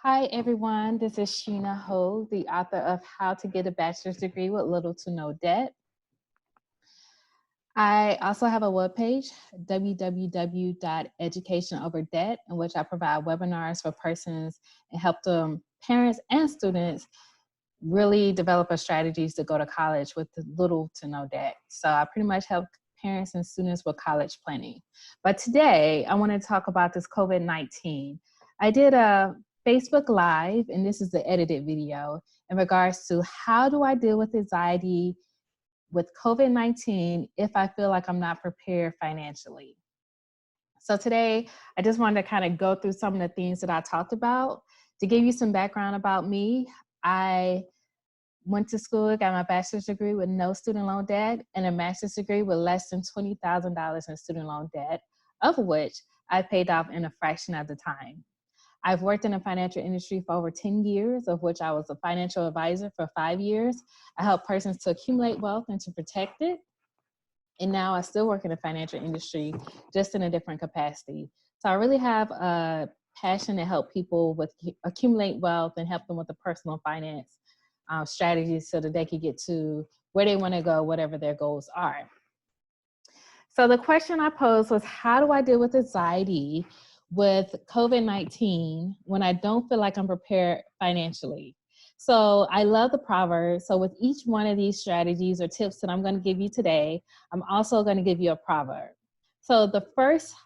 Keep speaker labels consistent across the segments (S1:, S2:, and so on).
S1: Hi, everyone. This is Sheena Hogue, the author of How to Get a Bachelor's Degree with Little to No Debt. I also have a webpage, www.educationoverdebt, in which I provide webinars for persons and help them, parents and students, really develop a strategies to go to college with little to no debt. So I pretty much help parents and students with college planning. But today I want to talk about this COVID-19. I did a Facebook Live, and this is the edited video in regards to how do I deal with anxiety with COVID-19 if I feel like I'm not prepared financially. So today, I just wanted to kind of go through some of the things that I talked about. To give you some background about me, I went to school, got my bachelor's degree with no student loan debt and a master's degree with less than $20,000 in student loan debt, of which I paid off in a fraction of the time. I've worked in the financial industry for over 10 years, of which I was a financial advisor for 5 years. I help persons to accumulate wealth and to protect it. And now I still work in the financial industry, just in a different capacity. So I really have a passion to help people with accumulate wealth and help them with the personal finance strategies so that they can get to where they want to go, whatever their goals are. So the question I posed was, how do I deal with anxiety with COVID-19 when I don't feel like I'm prepared financially? So I love the proverb. So with each one of these strategies or tips that I'm going to give you today, I'm also going to give you a proverb. So the first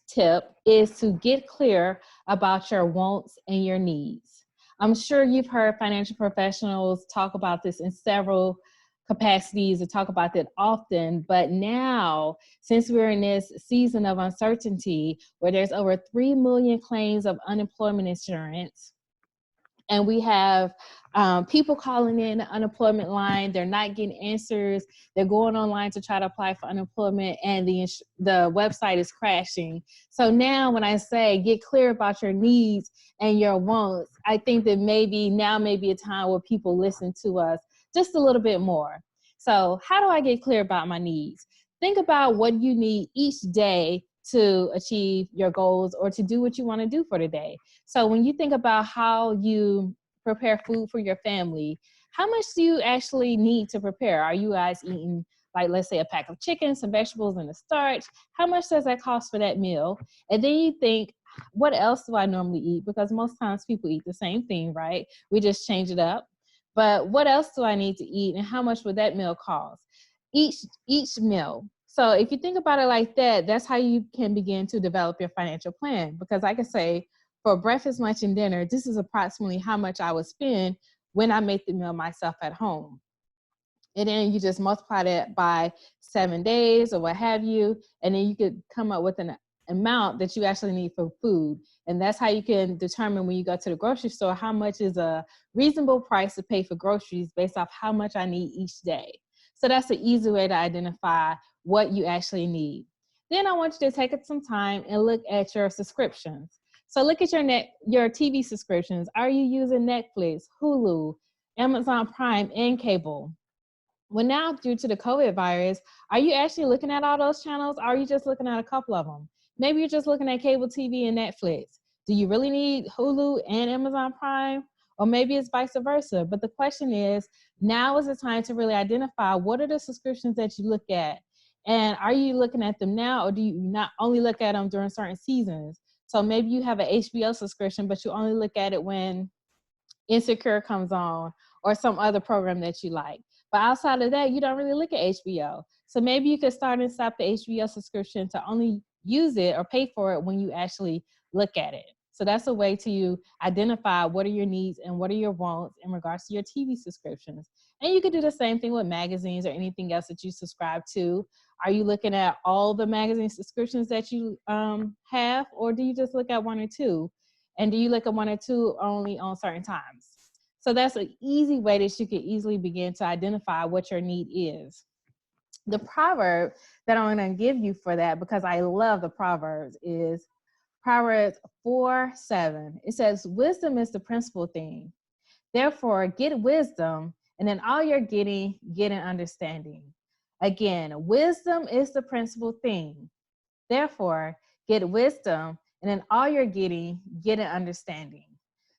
S1: tip is to get clear about your wants and your needs. I'm sure you've heard financial professionals talk about this in several capacities and talk about that often, but now, since we're in this season of uncertainty where there's over 3 million claims of unemployment insurance, and we have people calling in the unemployment line, they're not getting answers, they're going online to try to apply for unemployment, and the website is crashing. So now when I say get clear about your needs and your wants, I think that maybe now may be a time where people listen to us just a little bit more. So how do I get clear about my needs? Think about what you need each day to achieve your goals or to do what you want to do for the day. So when you think about how you prepare food for your family, how much do you actually need to prepare? Are you guys eating, like, let's say a pack of chicken, some vegetables, and a starch? How much does that cost for that meal? And then you think, what else do I normally eat? Because most times people eat the same thing, right? We just change it up. But what else do I need to eat, and how much would that meal cost? Each meal. So if you think about it like that, that's how you can begin to develop your financial plan. Because I can say, for breakfast, lunch, and dinner, this is approximately how much I would spend when I make the meal myself at home. And then you just multiply that by 7 days or what have you, and then you could come up with an amount that you actually need for food. And that's how you can determine when you go to the grocery store how much is a reasonable price to pay for groceries based off how much I need each day. So that's an easy way to identify what you actually need. Then I want you to take some time and look at your subscriptions. So look at your TV subscriptions. Are you using Netflix, Hulu, Amazon Prime, and cable? Well, now, due to the COVID virus, are you actually looking at all those channels? Or are you just looking at a couple of them? Maybe you're just looking at cable TV and Netflix. Do you really need Hulu and Amazon Prime? Or maybe it's vice versa. But the question is, now is the time to really identify what are the subscriptions that you look at? And are you looking at them now, or do you not only look at them during certain seasons? So maybe you have an HBO subscription, but you only look at it when Insecure comes on or some other program that you like. But outside of that, you don't really look at HBO. So maybe you could start and stop the HBO subscription to only use it or pay for it when you actually look at it. So that's a way to identify what are your needs and what are your wants in regards to your TV subscriptions. And you could do the same thing with magazines or anything else that you subscribe to. Are you looking at all the magazine subscriptions that you have, or do you just look at one or two? And do you look at one or two only on certain times? So that's an easy way that you can easily begin to identify what your need is. The proverb that I'm going to give you for that, because I love the proverbs, is Proverbs 4:7. It says, wisdom is the principal thing. Therefore, get wisdom, and in all you're getting, get an understanding. Again, wisdom is the principal thing. Therefore, get wisdom, and in all you're getting, get an understanding.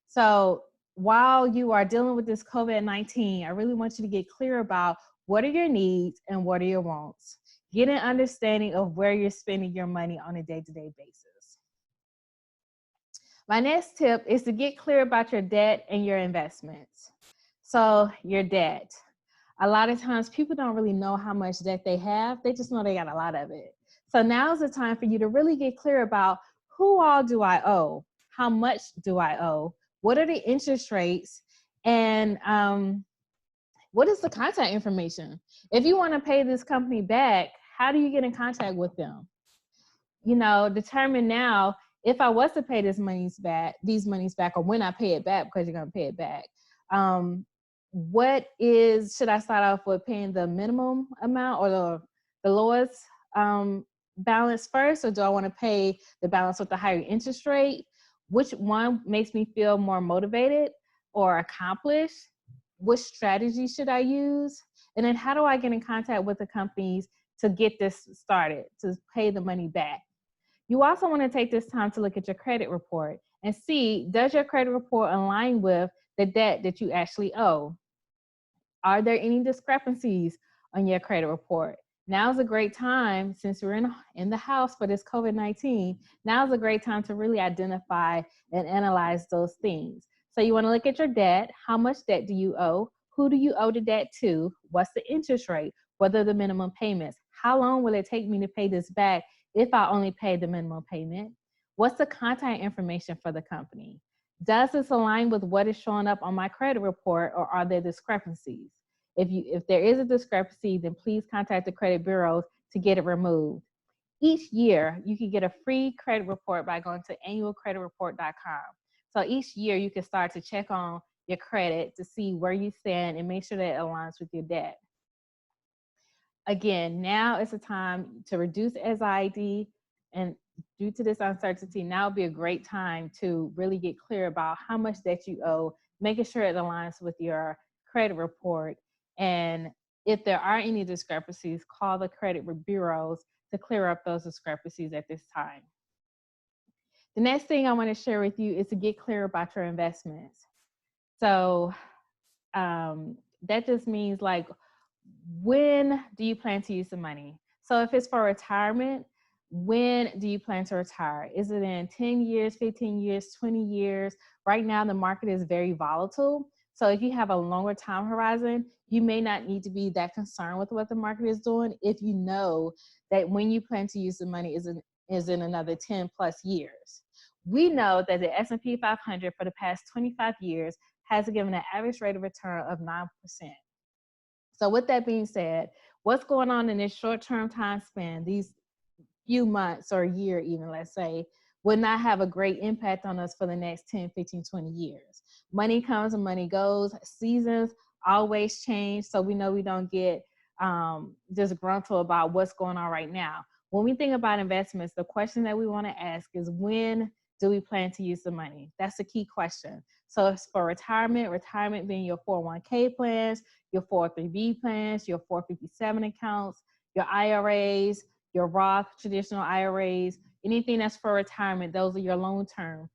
S1: So while you are dealing with this COVID-19, I really want you to get clear about what are your needs and what are your wants. Get an understanding of where you're spending your money on a day-to-day basis. My next tip is to get clear about your debt and your investments. So your debt. A lot of times people don't really know how much debt they have. They just know they got a lot of it. So now's the time for you to really get clear about who all do I owe? How much do I owe? What are the interest rates? And what is the contact information? If you want to pay this company back, how do you get in contact with them? Determine now if I was to pay these monies back, or when I pay it back, because you're going to pay it back. Should I start off with paying the minimum amount or the lowest balance first, or do I want to pay the balance with the higher interest rate? Which one makes me feel more motivated or accomplished? Which strategy should I use? And then how do I get in contact with the companies to get this started, to pay the money back? You also want to take this time to look at your credit report and see, does your credit report align with the debt that you actually owe? Are there any discrepancies on your credit report? Now's a great time, since we're in the house for this COVID-19, now's a great time to really identify and analyze those things. So you want to look at your debt. How much debt do you owe? Who do you owe the debt to? What's the interest rate? What are the minimum payments? How long will it take me to pay this back if I only pay the minimum payment? What's the contact information for the company? Does this align with what is showing up on my credit report, or are there discrepancies? If there is a discrepancy, then please contact the credit bureaus to get it removed. Each year, you can get a free credit report by going to annualcreditreport.com. So each year, you can start to check on your credit to see where you stand and make sure that it aligns with your debt. Again, now is the time to reduce anxiety, and due to this uncertainty, now would be a great time to really get clear about how much debt you owe, making sure it aligns with your credit report. And if there are any discrepancies, call the credit bureaus to clear up those discrepancies at this time. The next thing I want to share with you is to get clear about your investments. So that just means, like, when do you plan to use the money? So if it's for retirement, when do you plan to retire? Is it in 10 years, 15 years, 20 years? Right now, the market is very volatile. So if you have a longer time horizon, you may not need to be that concerned with what the market is doing if you know that when you plan to use the money is in another 10 plus years. We know that the S&P 500 for the past 25 years has given an average rate of return of 9%. So with that being said, what's going on in this short-term time span, these few months or a year even, let's say, would not have a great impact on us for the next 10, 15, 20 years. Money comes and money goes. Seasons always change. So we know we don't get disgruntled about what's going on right now. When we think about investments, the question that we want to ask is, when do we plan to use the money? That's the key question. So it's for retirement being your 401k plans, your 403b plans, your 457 accounts, your IRAs, your Roth traditional IRAs, anything that's for retirement, those are your long-term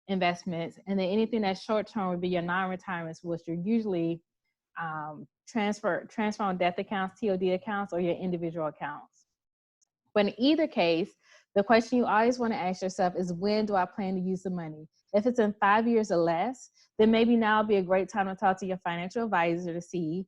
S1: investments. And then anything that's short-term would be your non-retirements, which are usually transfer on death accounts, TOD accounts, or your individual accounts. But in either case, the question you always want to ask yourself is, when do I plan to use the money? If it's in 5 years or less, then maybe now would be a great time to talk to your financial advisor to see,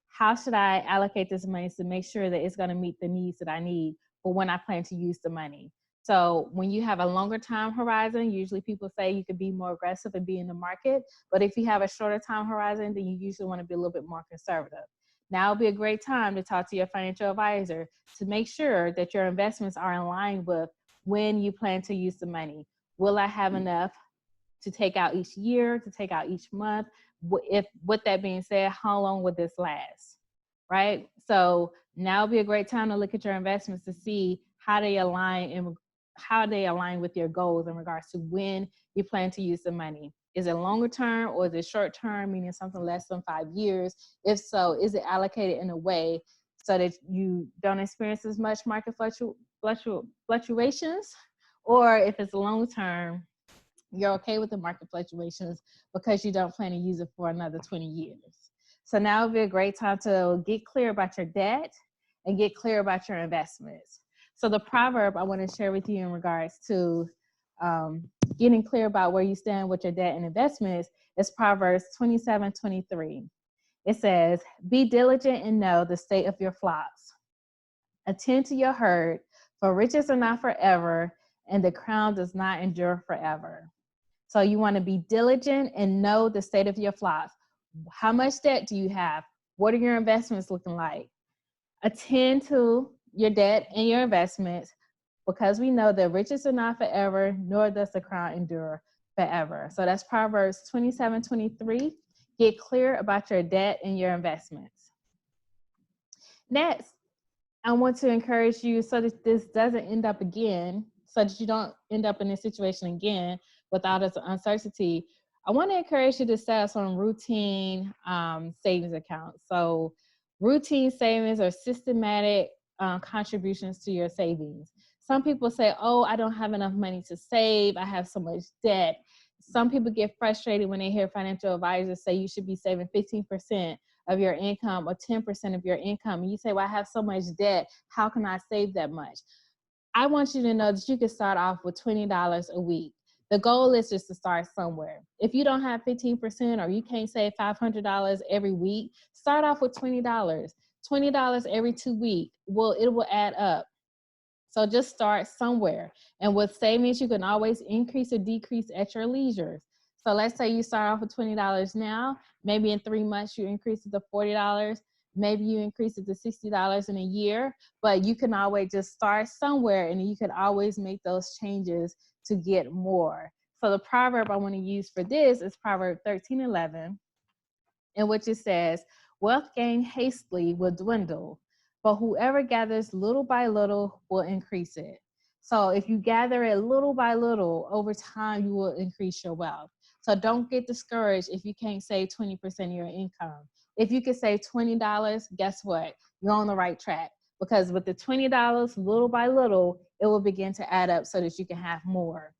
S1: how should I allocate this money to make sure that it's going to meet the needs that I need for when I plan to use the money. So when you have a longer time horizon, usually people say you could be more aggressive and be in the market. But if you have a shorter time horizon, then you usually want to be a little bit more conservative. Now would be a great time to talk to your financial advisor to make sure that your investments are in line with when you plan to use the money. Will I have enough to take out each year, to take out each month? If, with that being said, how long would this last, right? So now would be a great time to look at your investments to see how they align with your goals in regards to when you plan to use the money. Is it longer term or is it short term, meaning something less than 5 years? If so, is it allocated in a way so that you don't experience as much market fluctuations? Or if it's long term, You're okay with the market fluctuations because you don't plan to use it for another 20 years. So now would be a great time to get clear about your debt and get clear about your investments. So the proverb I want to share with you in regards to um, getting clear about where you stand with your debt and investments is Proverbs 27:23. It says, "Be diligent and know the state of your flocks. Attend to your herd, for riches are not forever, and the crown does not endure forever." So you want to be diligent and know the state of your flocks. How much debt do you have? What are your investments looking like? Attend to your debt and your investments, because we know that riches are not forever, nor does the crown endure forever. So that's Proverbs 27:23. Get clear about your debt and your investments. Next, I want to encourage you, so that this doesn't end up again, so that you don't end up in this situation again without its uncertainty. I want to encourage you to set up some routine savings accounts. So routine savings are systematic contributions to your savings. Some people say, "Oh, I don't have enough money to save. I have so much debt." Some people get frustrated when they hear financial advisors say you should be saving 15% of your income or 10% of your income. And you say, "Well, I have so much debt. How can I save that much?" I want you to know that you can start off with $20 a week. The goal is just to start somewhere. If you don't have 15% or you can't save $500 every week, start off with $20. $20 every 2 weeks. Well, it will add up. So just start somewhere. And with savings, you can always increase or decrease at your leisure. So let's say you start off with $20 now. Maybe in 3 months, you increase it to $40. Maybe you increase it to $60 in a year. But you can always just start somewhere, and you can always make those changes to get more. So the proverb I want to use for this is Proverb 13:11, in which it says, "Wealth gained hastily will dwindle, but whoever gathers little by little will increase it." So if you gather it little by little, over time, you will increase your wealth. So don't get discouraged if you can't save 20% of your income. If you can save $20, guess what? You're on the right track, because with the $20, little by little, it will begin to add up so that you can have more.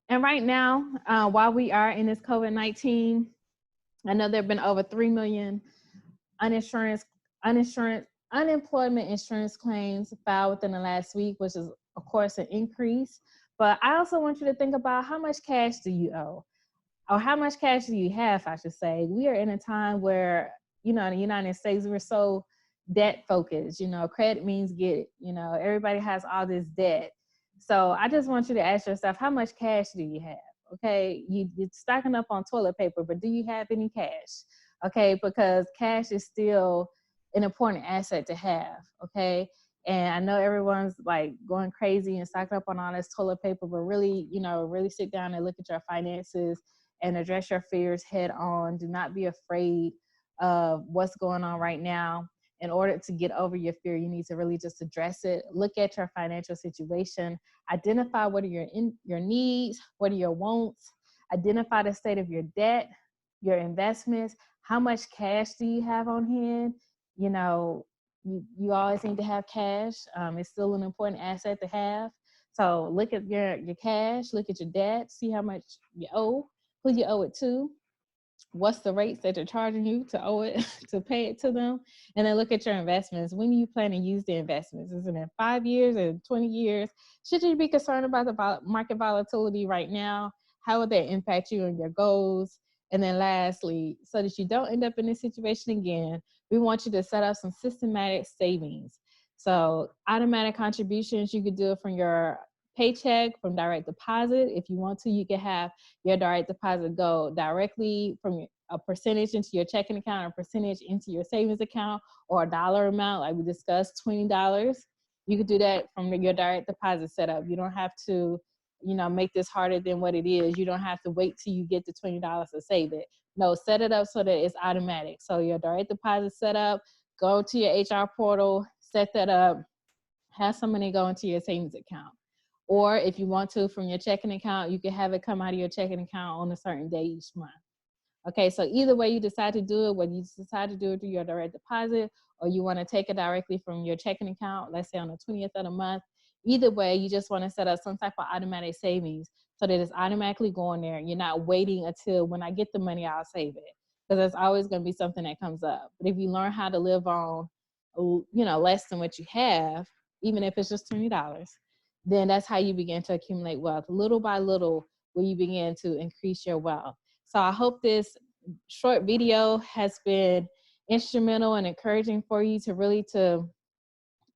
S1: And right now, while we are in this COVID-19, I know there have been over 3 million unemployment insurance claims filed within the last week, which is, of course, an increase. But I also want you to think about, how much cash do you owe? Or how much cash do you have, I should say. We are in a time where, in the United States, we're so debt focused. Credit means get it. Everybody has all this debt. So I just want you to ask yourself, how much cash do you have? Okay, you're stocking up on toilet paper, but do you have any cash? Okay, because cash is still an important asset to have. Okay, and I know everyone's like going crazy and stocking up on all this toilet paper, but really, really sit down and look at your finances and address your fears head on. Do not be afraid of what's going on right now. In order to get over your fear, you need to really just address it. Look at your financial situation. Identify what are your needs, what are your wants. Identify the state of your debt, your investments. How much cash do you have on hand? You always need to have cash. It's still an important asset to have. So look at your cash, look at your debt, see how much you owe, who you owe it to, what's the rates that they're charging you to owe it, to pay it to them, and then look at your investments. When do you plan to use the investments? Is it in 5 years or 20 years? Should you be concerned about the market volatility right now? How would that impact you and your goals? And then lastly, so that you don't end up in this situation again, we want you to set up some systematic savings. So automatic contributions, you could do it from your paycheck, from direct deposit. If you want to, you can have your direct deposit go directly from a percentage into your checking account, or a percentage into your savings account, or a dollar amount, like we discussed, $20. You could do that from your direct deposit setup. You don't have to, make this harder than what it is. You don't have to wait till you get the $20 to save it. No, set it up so that it's automatic. So your direct deposit set up, go to your HR portal, set that up, have some money go into your savings account. Or if you want to, from your checking account, you can have it come out of your checking account on a certain day each month. Okay, so either way you decide to do it, whether you decide to do it through your direct deposit, or you want to take it directly from your checking account, let's say on the 20th of the month, either way, you just want to set up some type of automatic savings so that it's automatically going there. You're not waiting until when I get the money, I'll save it. Because there's always going to be something that comes up. But if you learn how to live on, less than what you have, even if it's just $20, then that's how you begin to accumulate wealth. Little by little, will you begin to increase your wealth. So I hope this short video has been instrumental and encouraging for you to really to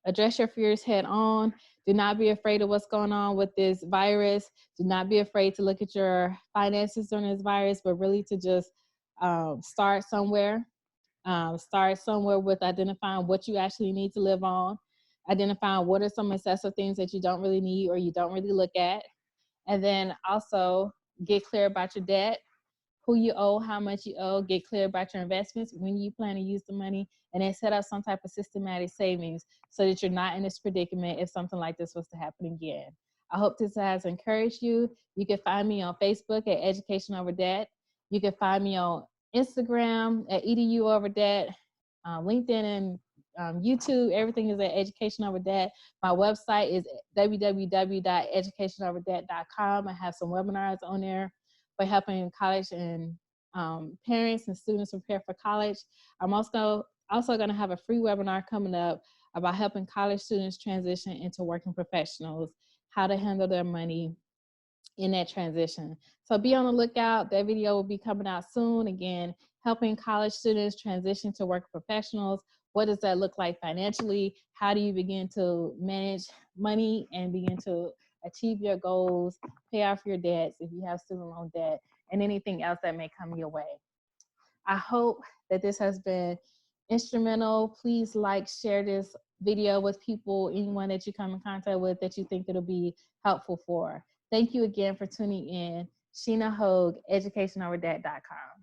S1: address your fears head on. Do not be afraid of what's going on with this virus. Do not be afraid to look at your finances during this virus, but really to just start somewhere. Start somewhere with identifying what you actually need to live on, identifying what are some excessive things that you don't really need or you don't really look at, and then also get clear about your debt, who you owe, how much you owe, get clear about your investments, when you plan to use the money, and then set up some type of systematic savings so that you're not in this predicament if something like this was to happen again. I hope this has encouraged you. You can find me on Facebook at Education Over Debt. You can find me on Instagram at EDU Over Debt, LinkedIn and YouTube. Everything is at Education Over Debt. My website is www.educationoverdebt.com. I have some webinars on there for helping college and parents and students prepare for college. I'm also going to have a free webinar coming up about helping college students transition into working professionals, how to handle their money in that transition. So be on the lookout. That video will be coming out soon. Again, helping college students transition to working professionals. What does that look like financially? How do you begin to manage money and begin to achieve your goals, pay off your debts if you have student loan debt, and anything else that may come your way? I hope that this has been instrumental. Please like, share this video with people, anyone that you come in contact with that you think it'll be helpful for. Thank you again for tuning in. Sheena Hogue, educationoverdebt.com.